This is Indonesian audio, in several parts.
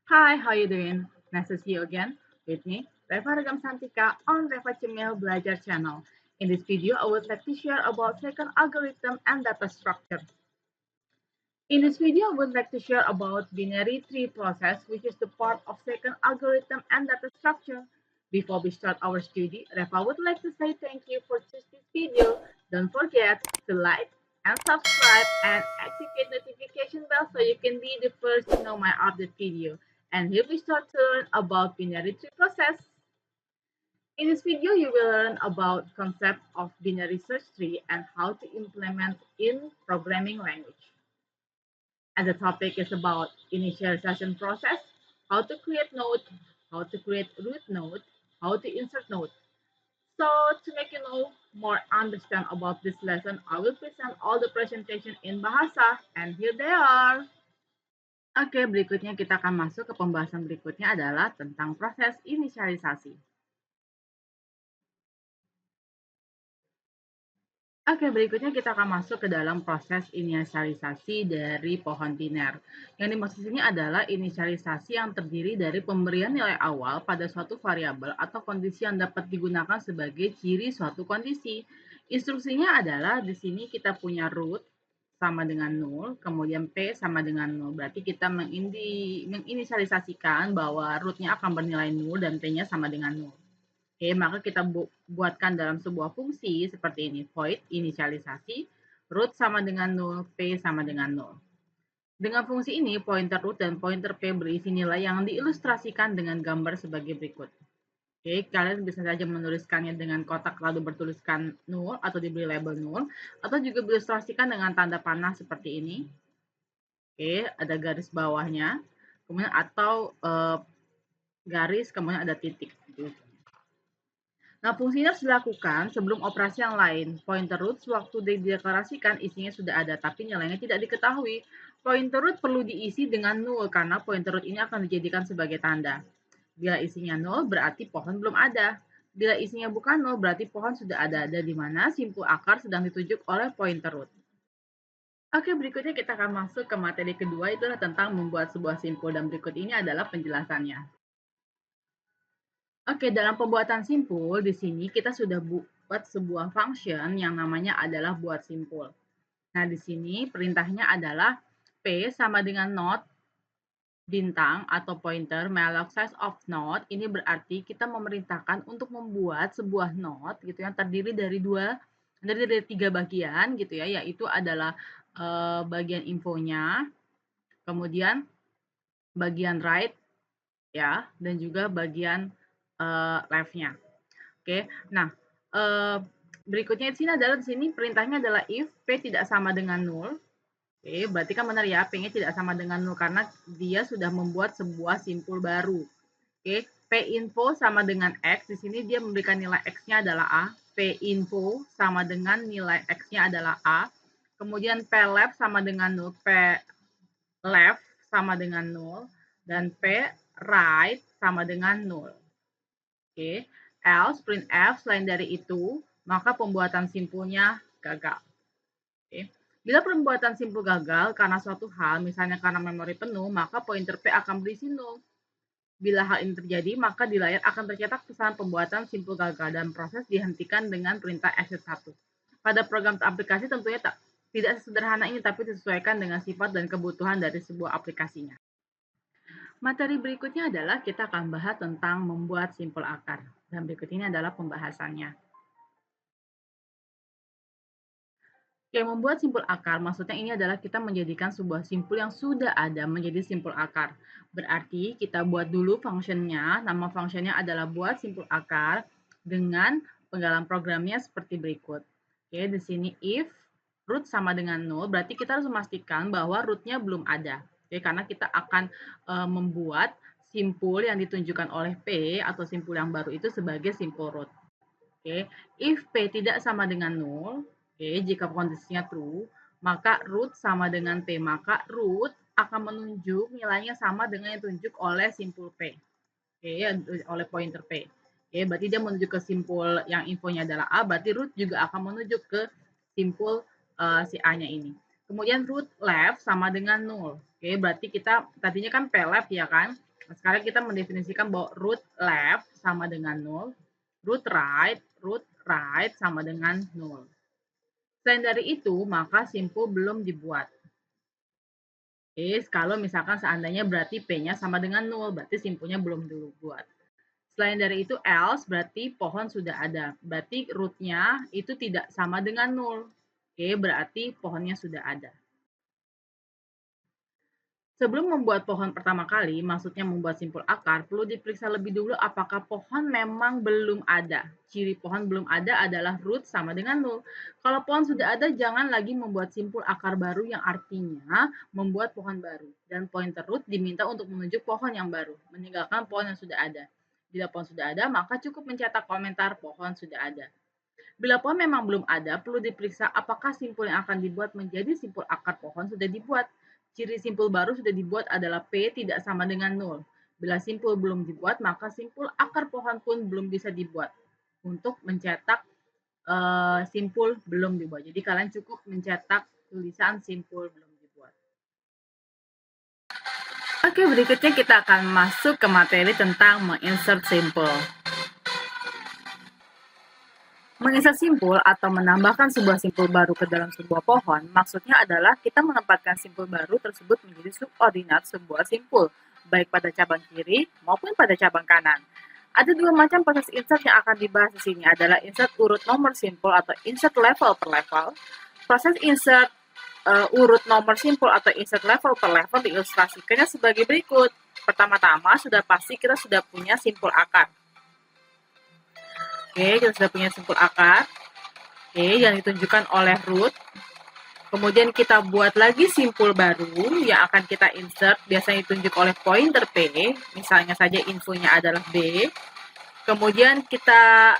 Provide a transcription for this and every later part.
Hi, how you doing? Nice to see you again with me, Reva Regam Santika on Reva Cemil Belajar channel. In this video, I would like to share about second algorithm and data structure. In this video, I would like to share about binary tree process, which is the part of second algorithm and data structure. Before we start our study, Reva would like to say thank you for choosing this video. Don't forget to like and subscribe and activate notification bell so you can be the first to know my update video. And here we start to learn about binary tree process. In this video, you will learn about concept of binary search tree and how to implement in programming language. And the topic is about initialization process, how to create node, how to create root node, how to insert node. So to make you know more understand about this lesson, I will present all the presentation in Bahasa and here they are. Oke, berikutnya kita akan masuk ke pembahasan berikutnya adalah tentang proses inisialisasi. Oke, berikutnya kita akan masuk ke dalam proses inisialisasi dari pohon biner. Yang dimaksud sini adalah inisialisasi yang terdiri dari pemberian nilai awal pada suatu variabel atau kondisi yang dapat digunakan sebagai ciri suatu kondisi. Instruksinya adalah di sini kita punya root sama dengan 0, kemudian P sama dengan 0. Berarti kita menginisialisasikan bahwa rootnya akan bernilai 0 dan P-nya sama dengan 0. Oke, maka kita buatkan dalam sebuah fungsi seperti ini, void inisialisasi, root sama dengan 0, P sama dengan 0. Dengan fungsi ini, pointer root dan pointer P berisi nilai yang diilustrasikan dengan gambar sebagai berikut. Oke, kalian bisa saja menuliskannya dengan kotak lalu bertuliskan 0 atau diberi label 0, atau juga diilustrasikan dengan tanda panah seperti ini. Oke, ada garis bawahnya, kemudian atau garis, kemudian ada titik. Nah, fungsi ini harus dilakukan sebelum operasi yang lain. Pointer root sewaktu dideklarasikan isinya sudah ada, tapi nilainya tidak diketahui. Pointer root perlu diisi dengan 0 karena pointer root ini akan dijadikan sebagai tanda. Bila isinya 0 berarti pohon belum ada. Bila isinya bukan 0 berarti pohon sudah ada, dan di mana simpul akar sedang ditunjuk oleh pointer root. Oke, berikutnya kita akan masuk ke materi kedua, itu adalah tentang membuat sebuah simpul, dan berikut ini adalah penjelasannya. Oke, dalam pembuatan simpul, di sini kita sudah buat sebuah function yang namanya adalah buat simpul. Nah, di sini perintahnya adalah P sama dengan not bintang atau pointer malloc size of node. Ini berarti kita memerintahkan untuk membuat sebuah node gitu yang terdiri dari tiga bagian gitu ya, yaitu adalah bagian infonya, kemudian bagian write ya, dan juga bagian left-nya. Oke, nah berikutnya di sini adalah perintahnya adalah if P tidak sama dengan 0. Oke, berarti kan benar ya, P-nya tidak sama dengan 0 karena dia sudah membuat sebuah simpul baru. Oke, P info sama dengan X, di sini dia memberikan nilai X-nya adalah A. P info sama dengan nilai X-nya adalah A. Kemudian P left sama dengan 0, P left sama dengan 0, dan P right sama dengan 0. Oke, else printf selain dari itu, maka pembuatan simpulnya gagal. Oke. Bila pembuatan simpul gagal karena suatu hal, misalnya karena memori penuh, maka pointer P akan berisi 0. Bila hal ini terjadi, maka di layar akan tercetak pesan pembuatan simpul gagal dan proses dihentikan dengan perintah exit 1. Pada program aplikasi tentunya tidak sesederhana ini, tapi disesuaikan dengan sifat dan kebutuhan dari sebuah aplikasinya. Materi berikutnya adalah kita akan bahas tentang membuat simpul akar. Dan berikut ini adalah pembahasannya. Oke, membuat simpul akar, maksudnya ini adalah kita menjadikan sebuah simpul yang sudah ada menjadi simpul akar. Berarti kita buat dulu fungsinya, nama fungsinya adalah buat simpul akar dengan penggalan programnya seperti berikut. Oke, di sini if root sama dengan 0, berarti kita harus memastikan bahwa rootnya belum ada. Oke, karena kita akan membuat simpul yang ditunjukkan oleh P atau simpul yang baru itu sebagai simpul root. Oke, if P tidak sama dengan 0, oke, jika kondisinya true, maka root sama dengan P, maka root akan menunjuk nilainya sama dengan yang ditunjuk oleh simpul P. Oke, oleh pointer P. Oke, berarti dia menuju ke simpul yang infonya adalah A, berarti root juga akan menuju ke simpul si A-nya ini. Kemudian root left sama dengan 0. Oke, berarti kita tadinya kan P left ya kan? Nah, sekarang kita mendefinisikan bahwa root left sama dengan 0, root right sama dengan 0. Selain dari itu, maka simpul belum dibuat. Oke, kalau misalkan seandainya berarti P-nya sama dengan 0, berarti simpulnya belum dibuat. Selain dari itu, else berarti pohon sudah ada. Berarti root-nya itu tidak sama dengan 0. Oke, berarti pohonnya sudah ada. Sebelum membuat pohon pertama kali, maksudnya membuat simpul akar, perlu diperiksa lebih dulu apakah pohon memang belum ada. Ciri pohon belum ada adalah root sama dengan 0. Kalau pohon sudah ada, jangan lagi membuat simpul akar baru yang artinya membuat pohon baru. Dan pointer root diminta untuk menunjuk pohon yang baru, meninggalkan pohon yang sudah ada. Bila pohon sudah ada, maka cukup mencetak komentar pohon sudah ada. Bila pohon memang belum ada, perlu diperiksa apakah simpul yang akan dibuat menjadi simpul akar pohon sudah dibuat. Ciri simpul baru sudah dibuat adalah P tidak sama dengan 0. Bila simpul belum dibuat, maka simpul akar pohon pun belum bisa dibuat. Untuk mencetak simpul belum dibuat. Jadi kalian cukup mencetak tulisan simpul belum dibuat. Oke, berikutnya kita akan masuk ke materi tentang menginsert simpul. Menginsert simpul atau menambahkan sebuah simpul baru ke dalam sebuah pohon, maksudnya adalah kita menempatkan simpul baru tersebut menjadi subordinat sebuah simpul, baik pada cabang kiri maupun pada cabang kanan. Ada dua macam proses insert yang akan dibahas di sini adalah insert urut nomor simpul atau insert level per level. Proses insert urut nomor simpul atau insert level per level diilustrasikannya sebagai berikut. Pertama-tama sudah pasti kita sudah punya simpul akar. Oke, kita sudah punya simpul akar. Oke, yang ditunjukkan oleh root. Kemudian kita buat lagi simpul baru yang akan kita insert. Biasanya ditunjuk oleh pointer P. Misalnya saja infonya adalah B. Kemudian kita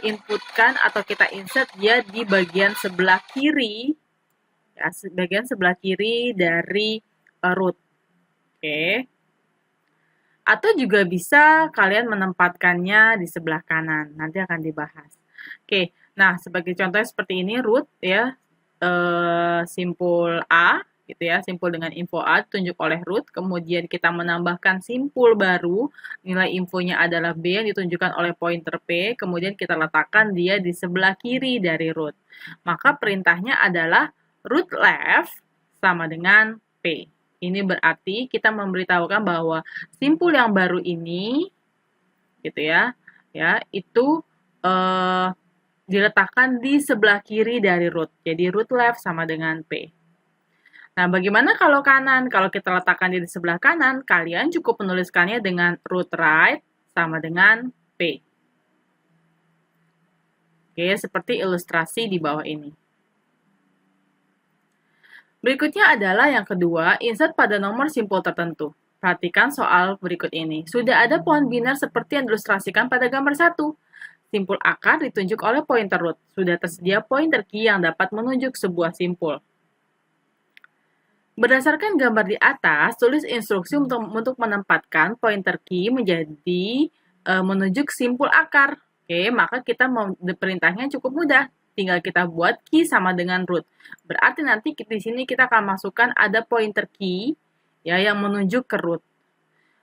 inputkan atau kita insert dia di bagian sebelah kiri. Ya, bagian sebelah kiri dari root. Oke. Atau juga bisa kalian menempatkannya di sebelah kanan. Nanti akan dibahas. Oke, nah sebagai contohnya seperti ini root ya, simpul A gitu ya, simpul dengan info A ditunjuk oleh root. Kemudian kita menambahkan simpul baru, nilai infonya adalah B yang ditunjukkan oleh pointer P. Kemudian kita letakkan dia di sebelah kiri dari root. Maka perintahnya adalah root left sama dengan P. Ini berarti kita memberitahukan bahwa simpul yang baru ini, gitu ya, itu diletakkan di sebelah kiri dari root. Jadi root left sama dengan P. Nah, bagaimana kalau kanan? Kalau kita letakkan di sebelah kanan, kalian cukup menuliskannya dengan root right sama dengan P. Oke, seperti ilustrasi di bawah ini. Berikutnya adalah yang kedua, insert pada nomor simpul tertentu. Perhatikan soal berikut ini. Sudah ada pohon biner seperti yang diilustrasikan pada gambar 1. Simpul akar ditunjuk oleh pointer root. Sudah tersedia pointer key yang dapat menunjuk sebuah simpul. Berdasarkan gambar di atas, tulis instruksi untuk menempatkan pointer key menjadi menunjuk simpul akar. Oke, maka kita perintahnya cukup mudah. Tinggal kita buat key sama dengan root. Berarti nanti di sini kita akan masukkan ada pointer key ya yang menunjuk ke root.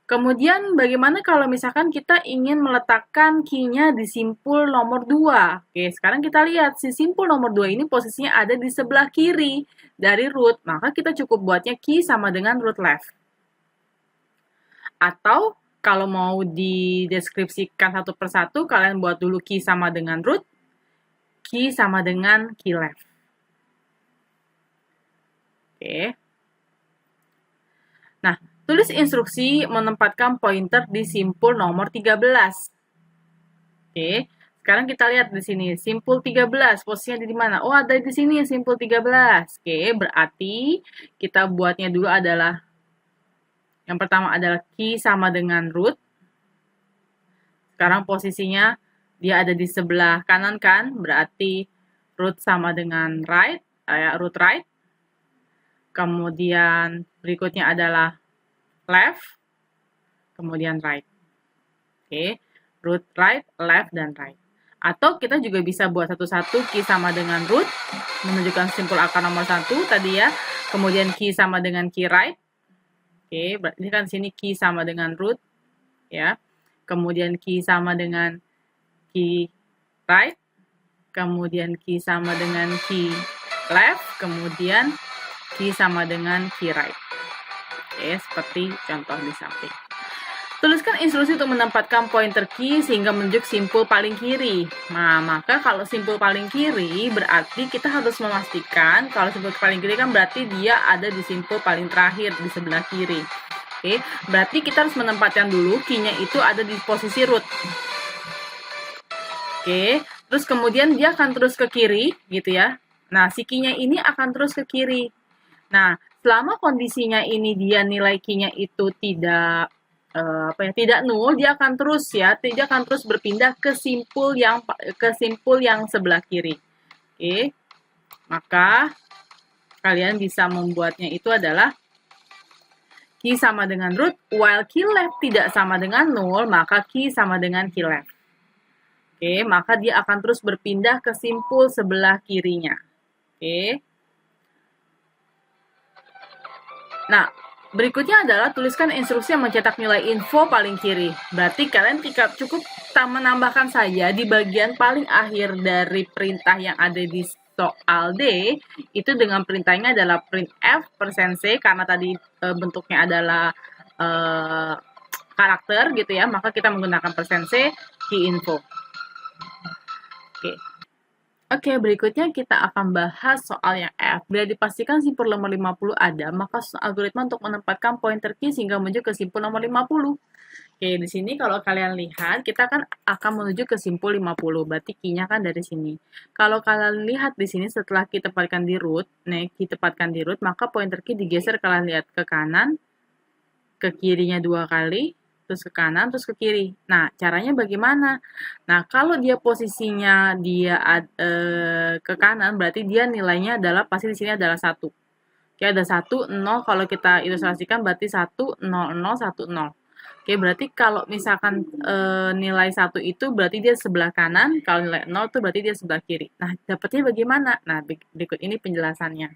Kemudian bagaimana kalau misalkan kita ingin meletakkan key-nya di simpul nomor 2? Oke, sekarang kita lihat si simpul nomor 2 ini posisinya ada di sebelah kiri dari root. Maka kita cukup buatnya key sama dengan root left. Atau kalau mau dideskripsikan satu persatu, kalian buat dulu key sama dengan root. Key sama dengan key left. Oke. Nah, tulis instruksi menempatkan pointer di simpul nomor 13. Oke. Sekarang kita lihat di sini, simpul 13, posisinya di mana? Oh, ada di sini simpul 13. Oke, berarti kita buatnya dulu adalah, yang pertama adalah key sama dengan root. Sekarang posisinya dia ada di sebelah kanan kan, berarti root sama dengan right, root right. Kemudian berikutnya adalah left, kemudian right. Oke, root right, left, dan right. Atau kita juga bisa buat satu-satu key sama dengan root, menunjukkan simpul akar nomor 1 tadi ya. Kemudian key sama dengan key right. Oke, berarti kan sini key sama dengan root, ya. Kemudian key sama dengan key right, kemudian key sama dengan key left, kemudian key sama dengan key right. Oke, seperti contoh di samping. Tuliskan instruksi untuk menempatkan pointer key sehingga menunjuk simpul paling kiri. Nah, maka kalau simpul paling kiri berarti kita harus memastikan kalau simpul paling kiri kan berarti dia ada di simpul paling terakhir di sebelah kiri. Oke, berarti kita harus menempatkan dulu key-nya itu ada di posisi root. Oke, terus kemudian dia akan terus ke kiri gitu ya. Nah, si key-nya ini akan terus ke kiri. Nah, selama kondisinya ini dia nilai key-nya itu tidak tidak nol, dia akan terus berpindah ke simpul yang sebelah kiri. Oke. Maka kalian bisa membuatnya itu adalah key sama dengan root, while key left tidak sama dengan nol, maka key sama dengan key left. Oke, maka dia akan terus berpindah ke simpul sebelah kirinya. Oke. Nah, berikutnya adalah tuliskan instruksi yang mencetak nilai info paling kiri. Berarti kalian cukup menambahkan saja di bagian paling akhir dari perintah yang ada di soal D, itu dengan perintahnya adalah printf %c, karena tadi bentuknya adalah karakter gitu ya, maka kita menggunakan %c key info. Oke, berikutnya kita akan bahas soal yang F. Bila dipastikan simpul nomor 50 ada, maka algoritma untuk menempatkan pointer key sehingga menuju ke simpul nomor 50. Oke, di sini kalau kalian lihat, kita kan akan menuju ke simpul 50, berarti key-nya kan dari sini. Kalau kalian lihat di sini setelah kita tempatkan di root, maka pointer key digeser, kalian lihat ke kanan, ke kirinya 2 kali, terus ke kanan, terus ke kiri. Nah, caranya bagaimana? Nah, kalau dia posisinya ke kanan, berarti dia nilainya adalah, pasti di sini adalah 1. Oke, ada 1, 0, kalau kita ilustrasikan berarti 1, 0, 0, 1, 0. Oke, berarti kalau misalkan nilai 1 itu berarti dia sebelah kanan, kalau nilai 0 itu berarti dia sebelah kiri. Nah, dapatnya bagaimana? Nah, berikut ini penjelasannya.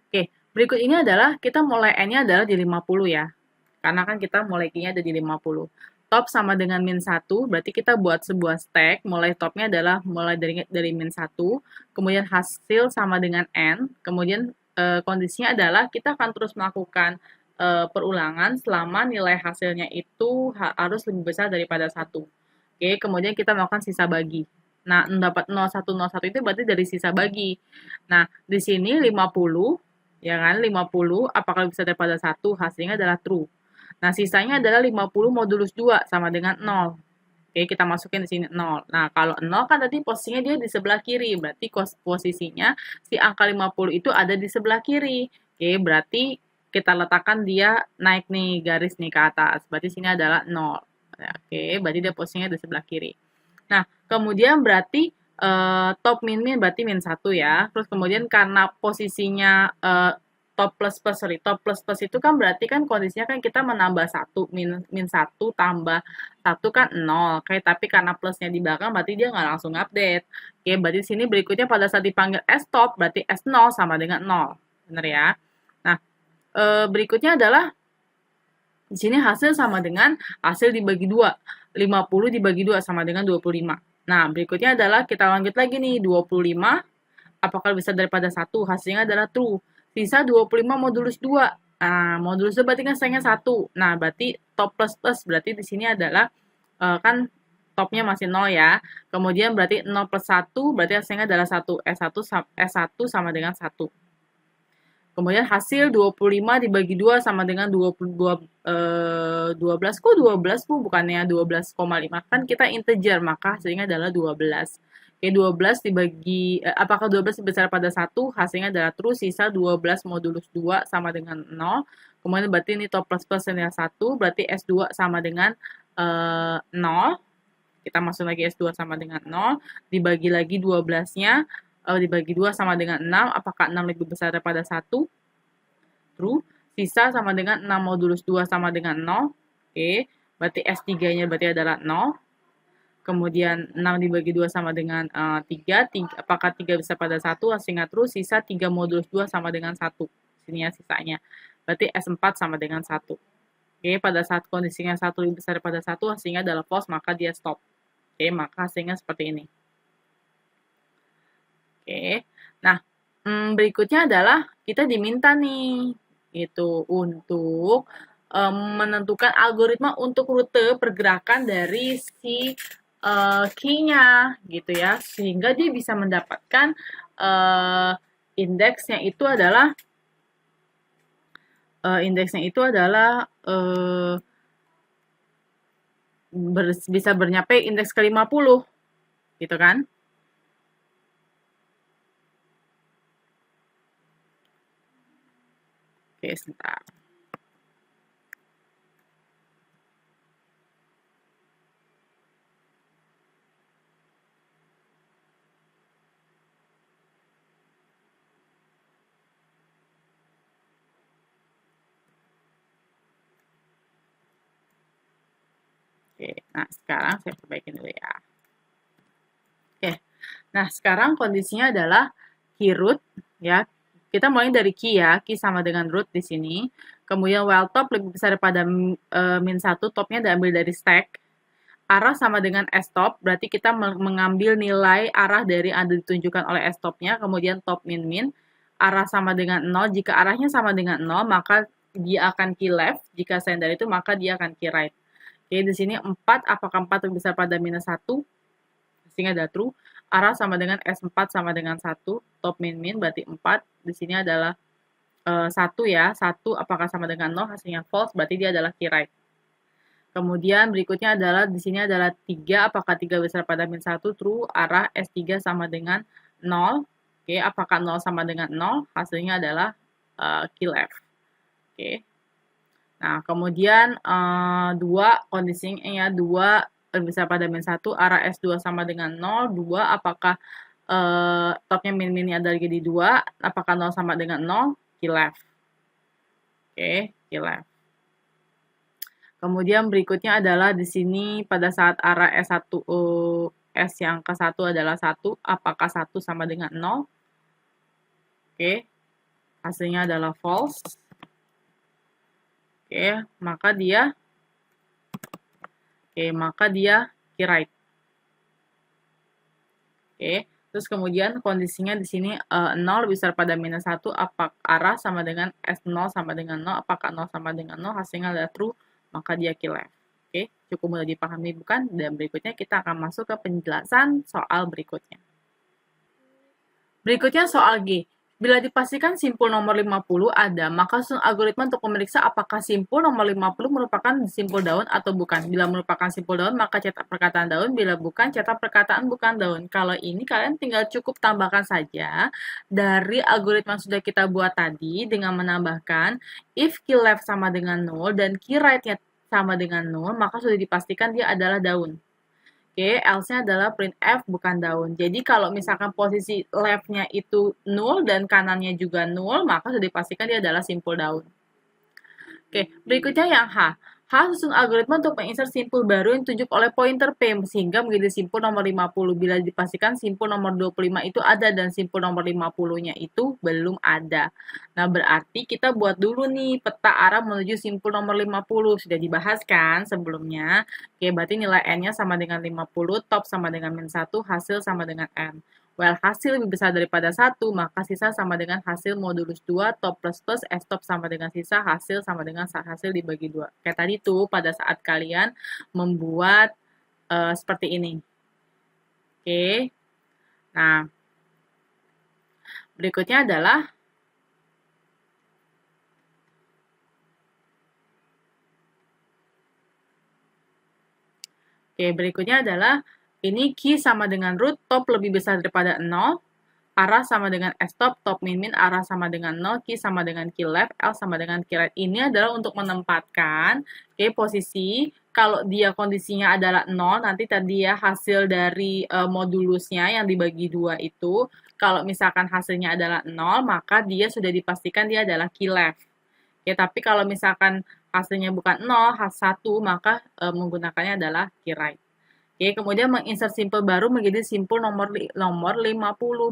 Oke, berikut ini adalah kita mulai N-nya adalah di 50 ya. Karena kan kita mulai key-nya ada di 50. Top sama dengan min 1, berarti kita buat sebuah stack, mulai topnya adalah mulai dari min 1, kemudian hasil sama dengan N, kemudian kondisinya adalah kita akan terus melakukan perulangan selama nilai hasilnya itu harus lebih besar daripada 1. Oke, kemudian kita melakukan sisa bagi. Nah, dapat 0101 itu berarti dari sisa bagi. Nah, di sini 50, ya kan, 50, apakah bisa daripada 1, hasilnya adalah true. Nah, sisanya adalah 50 modulus 2 sama dengan 0. Oke, kita masukin di sini 0. Nah, kalau 0 kan tadi posisinya dia di sebelah kiri, berarti posisinya si angka 50 itu ada di sebelah kiri. Oke, berarti kita letakkan dia naik nih, garis nih ke atas. Berarti sini adalah 0. Oke, berarti dia posisinya di sebelah kiri. Nah, kemudian berarti top min berarti min 1 ya. Terus kemudian karena posisinya top plus itu kan berarti kan kondisinya kan kita menambah 1, min 1 tambah 1 kan 0. Oke, tapi karena plusnya di belakang berarti dia nggak langsung update. Oke, berarti sini berikutnya pada saat dipanggil stop berarti S0 sama dengan 0. Benar ya? Nah, berikutnya adalah di sini hasil sama dengan hasil dibagi 2. 50 dibagi 2 sama dengan 25. Nah, berikutnya adalah kita lanjut lagi nih, 25 apakah bisa daripada 1, hasilnya adalah true. Sisa 25 modulus 2. Nah, modulus 2 berarti kan sayangnya 1. Nah, berarti top plus plus berarti di sini adalah kan topnya masih 0 ya. Kemudian berarti 0 plus 1 berarti hasilnya adalah 1. S1 sama dengan 1. Kemudian hasil 25 dibagi 2 sama dengan 12. Kok 12 Bu? Bukannya 12,5. Kan kita integer, maka hasilnya adalah 12. Oke, 12 dibagi, apakah 12 besar pada 1? Hasilnya adalah true, sisa 12 modulus 2 sama dengan 0. Kemudian berarti ini top plus plus adalah 1, berarti S2 sama dengan 0. Kita masuk lagi S2 sama dengan 0. Dibagi lagi 12-nya, dibagi 2 sama dengan 6. Apakah 6 lebih besar daripada 1? True. Sisa sama dengan 6 modulus 2 sama dengan 0. Oke, berarti S3-nya berarti adalah 0. Kemudian 6 dibagi 2 sama dengan 3. Apakah 3 bisa pada 1? Hasilnya true. Sisa 3 modulus 2 sama dengan 1. Sini ya sisanya. berarti S4 sama dengan 1. Oke, pada saat kondisinya 1 lebih besar daripada 1, hasilnya adalah false, maka dia stop. Oke, maka hasilnya seperti ini. Oke, nah berikutnya adalah kita diminta nih, itu untuk menentukan algoritma untuk rute pergerakan dari si key-nya, gitu ya, sehingga dia bisa mendapatkan indeksnya itu adalah bisa bernyampe indeks ke-50, gitu kan? Oke, sebentar. Oke, nah sekarang saya perbaikin dulu ya. Oke, nah sekarang kondisinya adalah key root ya. Kita mulai dari key ya, key sama dengan root di sini. Kemudian while top lebih besar daripada min 1, topnya diambil dari stack. Arah sama dengan stop, berarti kita mengambil nilai arah dari yang ditunjukkan oleh stopnya, kemudian top min min. Arah sama dengan 0, jika arahnya sama dengan 0, maka dia akan key left. Jika sender itu, maka dia akan key right. Oke, di sini 4, apakah 4 lebih besar pada minus 1? Sehingga ada true. Arah sama dengan S4 sama dengan 1. Top min min berarti 4. Di sini adalah 1 ya. 1 apakah sama dengan 0? Hasilnya false, berarti dia adalah key right. Kemudian berikutnya adalah di sini adalah 3, apakah 3 besar pada min 1? True. Arah S3 sama dengan 0. Oke, apakah 0 sama dengan 0? Hasilnya adalah key left. Oke. Nah, kemudian 2 kondisinya 2 lebih besar pada min 1, arah S2 sama dengan 0, 2, apakah topnya min-minnya ada lagi di 2, apakah 0 sama dengan 0, key left. Oke, key left. Kemudian berikutnya adalah di sini pada saat arah S1, S yang ke-1 adalah 1, apakah 1 sama dengan 0? Oke, hasilnya adalah false. Oke, maka dia key right. Oke, terus kemudian kondisinya di sini 0 lebih besar pada minus 1, apakah arah sama dengan S0 sama dengan 0, apakah 0 sama dengan 0, hasilnya adalah true, maka dia key left. Oke, cukup mudah dipahami bukan? Dan berikutnya kita akan masuk ke penjelasan soal berikutnya. Berikutnya soal G. Bila dipastikan simpul nomor 50 ada, maka susun algoritma untuk memeriksa apakah simpul nomor 50 merupakan simpul daun atau bukan. Bila merupakan simpul daun, maka cetak perkataan daun. Bila bukan, cetak perkataan bukan daun. Kalau ini kalian tinggal cukup tambahkan saja dari algoritma yang sudah kita buat tadi dengan menambahkan if key left sama dengan 0 dan key right-nya sama dengan 0, maka sudah dipastikan dia adalah daun. Oke, else-nya adalah print F bukan daun. Jadi kalau misalkan posisi left-nya itu 0 dan kanannya juga 0, maka sudah dipastikan dia adalah simpul daun. Oke, berikutnya yang H. H susun algoritma untuk menginsert simpul baru yang ditunjuk oleh pointer P sehingga menjadi simpul nomor 50. Bila dipastikan simpul nomor 25 itu ada dan simpul nomor 50-nya itu belum ada. Nah, berarti kita buat dulu nih peta arah menuju simpul nomor 50. Sudah dibahas kan sebelumnya. Oke, berarti nilai N-nya sama dengan 50, top sama dengan min 1, hasil sama dengan N. Well, hasil lebih besar daripada 1, maka sisa sama dengan hasil modulus 2, top plus plus, S-top sama dengan sisa, hasil sama dengan hasil dibagi 2. Kayak tadi tuh, pada saat kalian membuat seperti ini. Oke. Nah, berikutnya adalah ini key sama dengan root, top lebih besar daripada 0, arah sama dengan S-top, top min-min, arah sama dengan 0, key sama dengan key left, L sama dengan key right. Ini adalah untuk menempatkan posisi, kalau dia kondisinya adalah 0, nanti tadi ya hasil dari modulusnya yang dibagi 2 itu, kalau misalkan hasilnya adalah 0, maka dia sudah dipastikan dia adalah key left. Tapi kalau misalkan hasilnya bukan 0, 1, maka menggunakannya adalah key right. Kemudian menginsert simpul baru menjadi simpul nomor 50,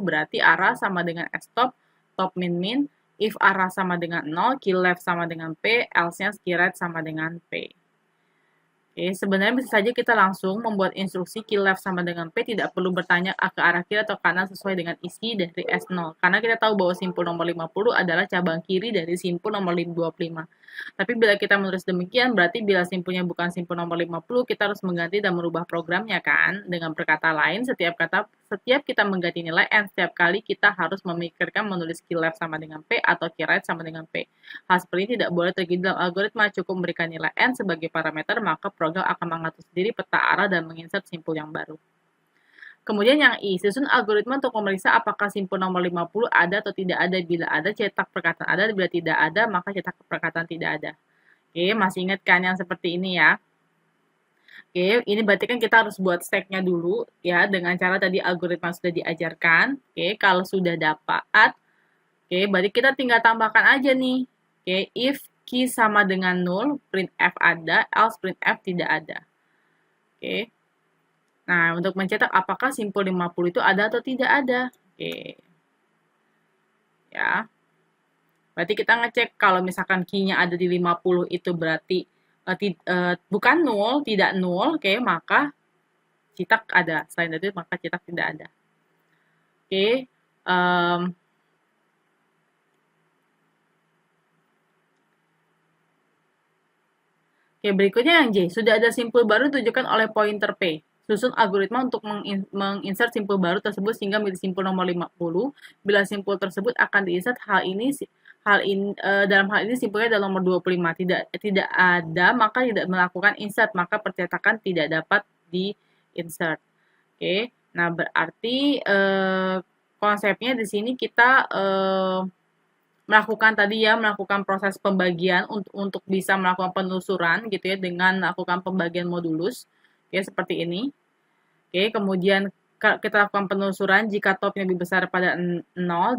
berarti arah sama dengan S-top, top min-min, if arah sama dengan 0, key left sama dengan P, else-nya key right sama dengan P. Oke, sebenarnya bisa saja kita langsung membuat instruksi key left sama dengan P, tidak perlu bertanya ke arah kiri atau kanan sesuai dengan isi dari S0. Karena kita tahu bahwa simpul nomor 50 adalah cabang kiri dari simpul nomor 25. Tapi bila kita menulis demikian, berarti bila simpulnya bukan simpul nomor 50, kita harus mengganti dan merubah programnya kan? Dengan berkata lain, setiap kita mengganti nilai N, setiap kali kita harus memikirkan menulis key left sama dengan P atau key right sama dengan P. Hal seperti ini tidak boleh terjadi dalam algoritma, cukup memberikan nilai N sebagai parameter, maka program akan mengatur sendiri peta arah dan menginsert simpul yang baru. Kemudian yang I, susun algoritma untuk memeriksa apakah simpul nomor 50 ada atau tidak ada. Bila ada, cetak perkataan ada. Bila tidak ada, maka cetak perkataan tidak ada. Oke, masih ingat kan yang seperti ini ya? Oke, ini berarti kan kita harus buat stack-nya dulu ya, dengan cara tadi algoritma sudah diajarkan. Oke, kalau sudah dapat, oke, berarti kita tinggal tambahkan aja nih. Oke, if key sama dengan 0, printf ada, else printf tidak ada. Oke. Nah, untuk mencetak apakah simpul 50 itu ada atau tidak ada. Oke. Ya. Berarti kita ngecek kalau misalkan key-nya ada di 50 itu berarti bukan 0, tidak 0, oke, maka cetak ada. Selain itu maka cetak tidak ada. Oke. Oke, berikutnya yang J. Sudah ada simpul baru ditunjukkan oleh pointer P. Susun algoritma untuk menginsert simpul baru tersebut sehingga menjadi simpul nomor 50. Bila simpul tersebut akan diinsert, dalam hal ini simpulnya adalah nomor 25. Tidak ada, maka tidak melakukan insert, maka percetakan tidak dapat di-insert. Oke. Nah, berarti konsepnya di sini kita melakukan proses pembagian untuk bisa melakukan penelusuran gitu ya, dengan melakukan pembagian modulus ya, seperti ini. Oke, kemudian kita lakukan penelusuran jika topnya lebih besar pada 0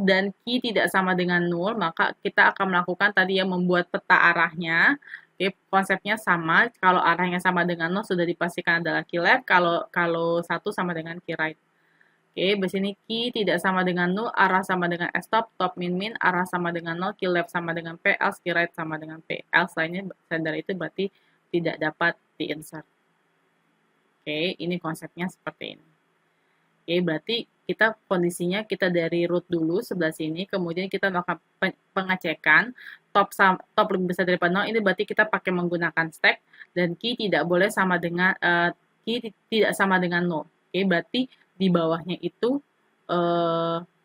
dan key tidak sama dengan 0, maka kita akan melakukan tadi ya, membuat peta arahnya. Oke, konsepnya sama, kalau arahnya sama dengan 0 sudah dipastikan adalah key left, kalau 1 sama dengan key right. Oke, di sini key tidak sama dengan 0, arah sama dengan stop, top min, arah sama dengan 0, key left sama dengan P, else key right sama dengan P. Else lainnya dari itu berarti tidak dapat di-insert. Oke, ini konsepnya seperti ini. Oke, berarti kondisinya kita dari root dulu sebelah sini, kemudian kita melakukan pengecekan, top lebih besar daripada 0, ini berarti kita pakai menggunakan stack, dan key tidak boleh sama dengan, key tidak sama dengan 0. Oke, berarti di bawahnya itu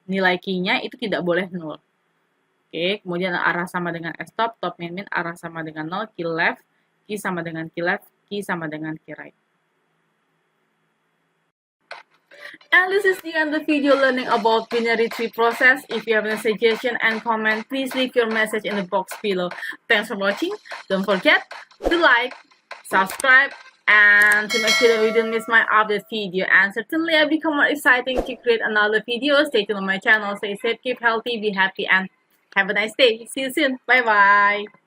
nilai key-nya itu tidak boleh 0. Oke, kemudian arah sama dengan stop, top min, arah sama dengan 0, key left, key sama dengan key left, key sama dengan key right. And this is the end of the video learning about binary tree process. If you have any suggestion and comment, please leave your message in the box below. Thanks for watching. Don't forget to like, subscribe, and to make sure that you don't miss my update video. And certainly I'll become more exciting to create another video. Stay tuned on my channel. Stay safe, keep healthy, be happy, and have a nice day. See you soon. Bye bye.